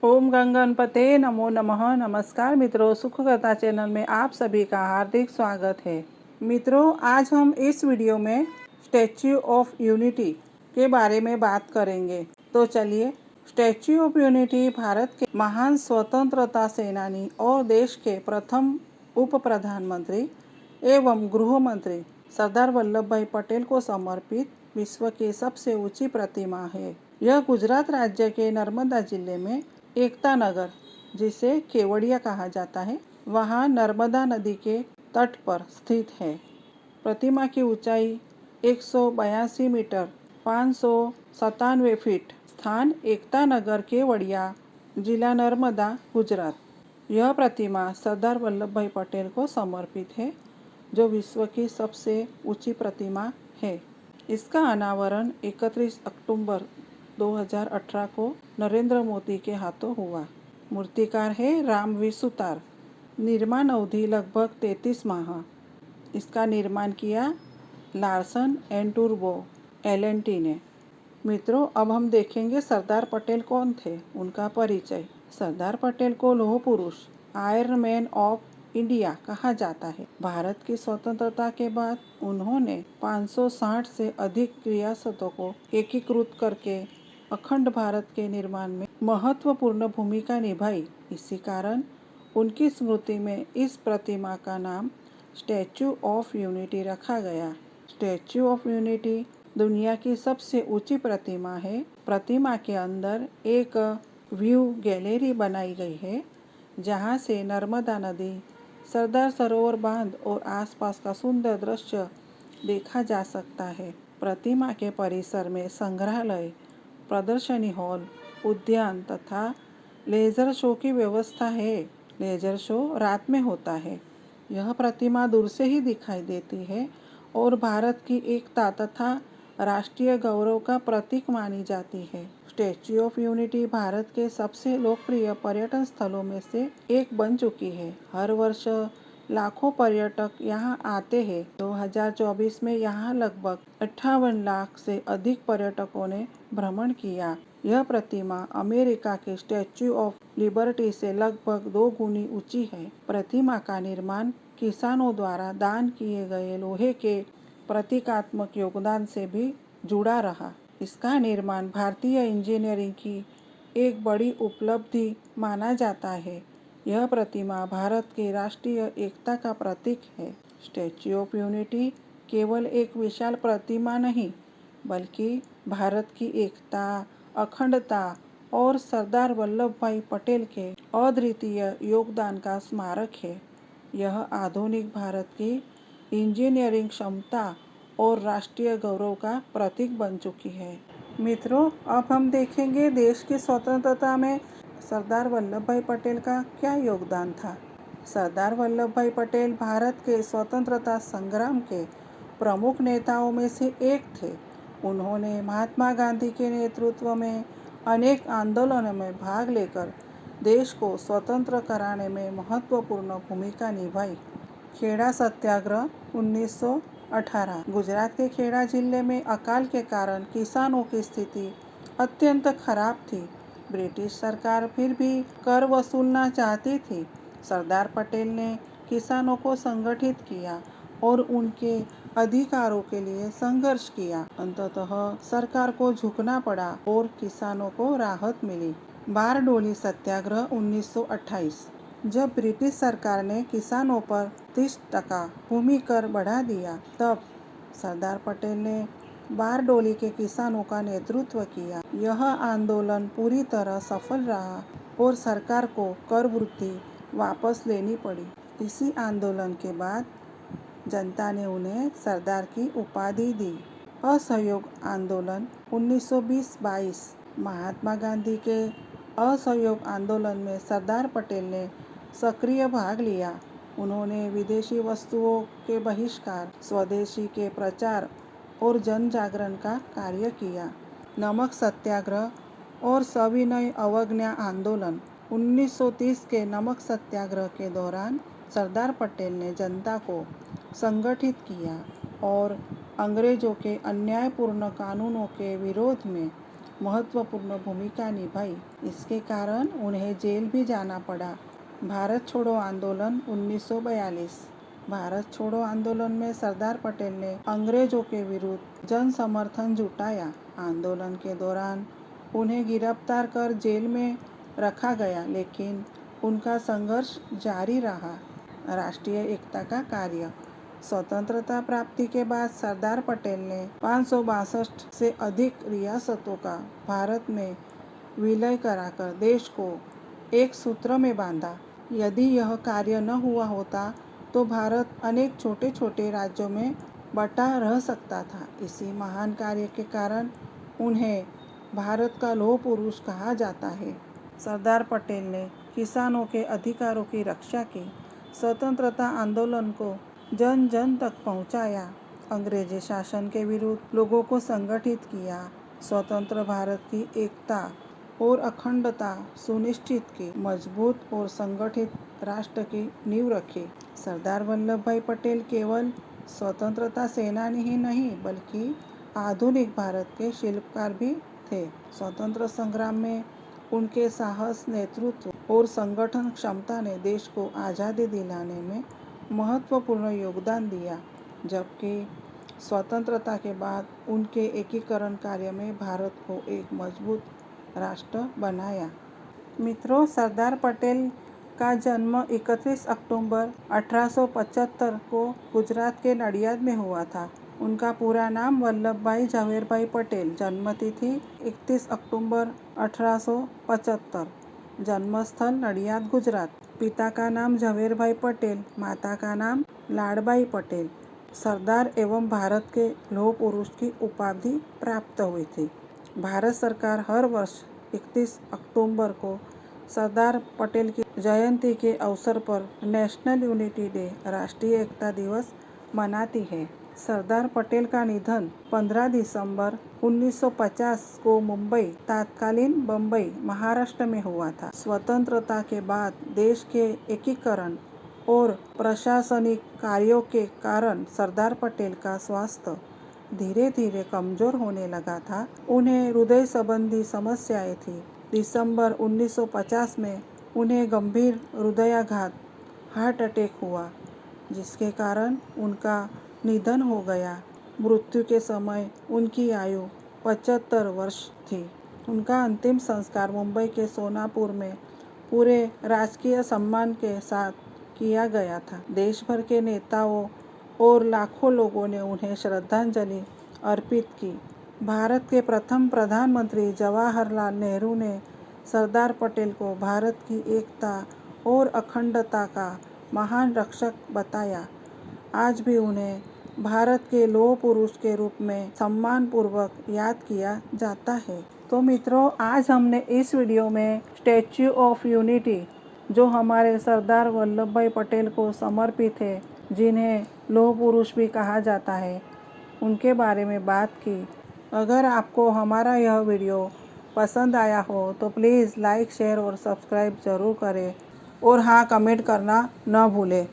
ओम गंगणपते नमो नमः। नमस्कार मित्रों, सुख कथा चैनल में आप सभी का हार्दिक स्वागत है। मित्रों, आज हम इस वीडियो में स्टैच्यू ऑफ यूनिटी के बारे में बात करेंगे। तो चलिए, स्टैच्यू ऑफ यूनिटी भारत के महान स्वतंत्रता सेनानी और देश के प्रथम उप प्रधानमंत्री एवं गृह मंत्री सरदार वल्लभ भाई पटेल को समर्पित विश्व की सबसे ऊंची प्रतिमा है। यह गुजरात राज्य के नर्मदा जिले में एकता नगर, जिसे केवड़िया कहा जाता है, वहाँ नर्मदा नदी के तट पर स्थित है। प्रतिमा की ऊंचाई 182 मीटर 597 फीट। स्थान एकता नगर, केवड़िया, जिला नर्मदा, गुजरात। यह प्रतिमा सरदार वल्लभ भाई पटेल को समर्पित है, जो विश्व की सबसे ऊंची प्रतिमा है। इसका अनावरण 31 अक्टूबर 2018 को नरेंद्र मोदी के हाथों हुआ। मूर्तिकार है रामवी सुतार। निर्माण अवधि लगभग 33 माह। इसका निर्माण किया लार्सन एंड टूब्रो LNT ने। मित्रों, अब हम देखेंगे सरदार पटेल कौन थे, उनका परिचय। सरदार पटेल को लौह पुरुष, आयरन मैन ऑफ इंडिया कहा जाता है। भारत की स्वतंत्रता के बाद उन्होंने 560 से अधिक रियासतों को एकीकृत करके अखंड भारत के निर्माण में महत्वपूर्ण भूमिका निभाई। इसी कारण उनकी स्मृति में इस प्रतिमा का नाम स्टैच्यू ऑफ यूनिटी रखा गया। स्टैच्यू ऑफ यूनिटी दुनिया की सबसे ऊंची प्रतिमा है। प्रतिमा के अंदर एक व्यू गैलरी बनाई गई है, जहां से नर्मदा नदी, सरदार सरोवर बांध और आसपास का सुंदर दृश्य देखा जा सकता है। प्रतिमा के परिसर में संग्रहालय, प्रदर्शनी हॉल, उद्यान तथा लेजर शो की व्यवस्था है। लेजर शो रात में होता है। यह प्रतिमा दूर से ही दिखाई देती है और भारत की एकता तथा राष्ट्रीय गौरव का प्रतीक मानी जाती है। स्टैच्यू ऑफ यूनिटी भारत के सबसे लोकप्रिय पर्यटन स्थलों में से एक बन चुकी है। हर वर्ष लाखों पर्यटक यहाँ आते हैं। 2024 में यहाँ लगभग 58 लाख से अधिक पर्यटकों ने भ्रमण किया। यह प्रतिमा अमेरिका के स्टैच्यू ऑफ लिबर्टी से लगभग 2 गुनी ऊंची है। प्रतिमा का निर्माण किसानों द्वारा दान किए गए लोहे के प्रतीकात्मक योगदान से भी जुड़ा रहा। इसका निर्माण भारतीय इंजीनियरिंग की एक बड़ी उपलब्धि माना जाता है। यह प्रतिमा भारत की राष्ट्रीय एकता का प्रतीक है। स्टैच्यू ऑफ यूनिटी केवल एक विशाल प्रतिमा नहीं, बल्कि भारत की एकता, अखंडता और सरदार वल्लभ भाई पटेल के अद्वितीय योगदान का स्मारक है। यह आधुनिक भारत की इंजीनियरिंग क्षमता और राष्ट्रीय गौरव का प्रतीक बन चुकी है। मित्रों, अब हम देखेंगे देश की स्वतंत्रता में सरदार वल्लभ भाई पटेल का क्या योगदान था। सरदार वल्लभ भाई पटेल भारत के स्वतंत्रता संग्राम के प्रमुख नेताओं में से एक थे। उन्होंने महात्मा गांधी के नेतृत्व में अनेक आंदोलनों में भाग लेकर देश को स्वतंत्र कराने में महत्वपूर्ण भूमिका निभाई। खेड़ा सत्याग्रह 1918। गुजरात के खेड़ा जिले में अकाल के कारण किसानों की स्थिति अत्यंत खराब थी। ब्रिटिश सरकार फिर भी कर वसूलना चाहती थी। सरदार पटेल ने किसानों को संगठित किया और उनके अधिकारों के लिए संघर्ष किया। अंततः सरकार को झुकना पड़ा और किसानों को राहत मिली। बारडोली सत्याग्रह 1928। जब ब्रिटिश सरकार ने किसानों पर 30% भूमि कर बढ़ा दिया, तब सरदार पटेल ने बारडोली के किसानों का नेतृत्व किया। यह आंदोलन पूरी तरह सफल रहा और सरकार को कर वृद्धि वापस लेनी पड़ी। इसी आंदोलन के बाद जनता ने उन्हें सरदार की उपाधि दी। असहयोग आंदोलन 1920-22। महात्मा गांधी के असहयोग आंदोलन में सरदार पटेल ने सक्रिय भाग लिया। उन्होंने विदेशी वस्तुओं के बहिष्कार, स्वदेशी के प्रचार और जन जागरण का कार्य किया। नमक सत्याग्रह और सविनय अवज्ञा आंदोलन 1930 के नमक सत्याग्रह के दौरान सरदार पटेल ने जनता को संगठित किया और अंग्रेजों के अन्यायपूर्ण कानूनों के विरोध में महत्वपूर्ण भूमिका निभाई। इसके कारण उन्हें जेल भी जाना पड़ा। भारत छोड़ो आंदोलन 1942। भारत छोड़ो आंदोलन में सरदार पटेल ने अंग्रेजों के विरुद्ध जन समर्थन जुटाया। आंदोलन के दौरान उन्हें गिरफ्तार कर जेल में रखा गया, लेकिन उनका संघर्ष जारी रहा। राष्ट्रीय एकता का कार्य। स्वतंत्रता प्राप्ति के बाद सरदार पटेल ने 562 से अधिक रियासतों का भारत में विलय कराकर देश को एक सूत्र में बांधा। यदि यह कार्य न हुआ होता तो भारत अनेक छोटे छोटे राज्यों में बटा रह सकता था। इसी महान कार्य के कारण उन्हें भारत का लौह पुरुष कहा जाता है। सरदार पटेल ने किसानों के अधिकारों की रक्षा की, स्वतंत्रता आंदोलन को जन जन तक पहुंचाया, अंग्रेजी शासन के विरुद्ध लोगों को संगठित किया, स्वतंत्र भारत की एकता और अखंडता सुनिश्चित की, मजबूत और संगठित राष्ट्र की नींव रखी। सरदार वल्लभ भाई पटेल केवल स्वतंत्रता सेनानी ही नहीं बल्कि आधुनिक भारत के शिल्पकार भी थे। स्वतंत्र संग्राम में उनके साहस, नेतृत्व और संगठन क्षमता ने देश को आज़ादी दिलाने में महत्वपूर्ण योगदान दिया, जबकि स्वतंत्रता के बाद उनके एकीकरण कार्य में भारत को एक मजबूत राष्ट्र बनाया। मित्रों, सरदार पटेल का जन्म 31 अक्टूबर 1875 को गुजरात के नडियाद में हुआ था। उनका पूरा नाम वल्लभ भाई झवेरभाई पटेल, जन्मतिथि 31 अक्टूबर 1875, जन्मस्थल नडियाद, गुजरात। पिता का नाम झवेरभाई पटेल, माता का नाम लाड़बाई पटेल। सरदार एवं भारत के लौह पुरुष की उपाधि प्राप्त हुई थी। भारत सरकार हर वर्ष 31 अक्टूबर को सरदार पटेल की जयंती के अवसर पर नेशनल यूनिटी डे, राष्ट्रीय एकता दिवस मनाती है। सरदार पटेल का निधन 15 दिसंबर 1950 को मुंबई, तत्कालीन बम्बई, महाराष्ट्र में हुआ था। स्वतंत्रता के बाद देश के एकीकरण और प्रशासनिक कार्यों के कारण सरदार पटेल का स्वास्थ्य धीरे धीरे कमजोर होने लगा था। उन्हें हृदय संबंधी समस्याएं थी। दिसंबर 1950 में उन्हें गंभीर हृदयाघात, हार्ट अटैक हुआ, जिसके कारण उनका निधन हो गया। मृत्यु के समय उनकी आयु 75 वर्ष थी। उनका अंतिम संस्कार मुंबई के सोनापुर में पूरे राजकीय सम्मान के साथ किया गया था। देश भर के नेताओं और लाखों लोगों ने उन्हें श्रद्धांजलि अर्पित की। भारत के प्रथम प्रधानमंत्री जवाहरलाल नेहरू ने सरदार पटेल को भारत की एकता और अखंडता का महान रक्षक बताया। आज भी उन्हें भारत के लौह पुरुष के रूप में सम्मानपूर्वक याद किया जाता है। तो मित्रों, आज हमने इस वीडियो में स्टैच्यू ऑफ यूनिटी, जो हमारे सरदार वल्लभ भाई पटेल को समर्पित है, जिन्हें लौह पुरुष भी कहा जाता है, उनके बारे में बात की। अगर आपको हमारा यह वीडियो पसंद आया हो तो प्लीज़ लाइक, शेयर और सब्सक्राइब ज़रूर करें और हाँ, कमेंट करना न भूलें।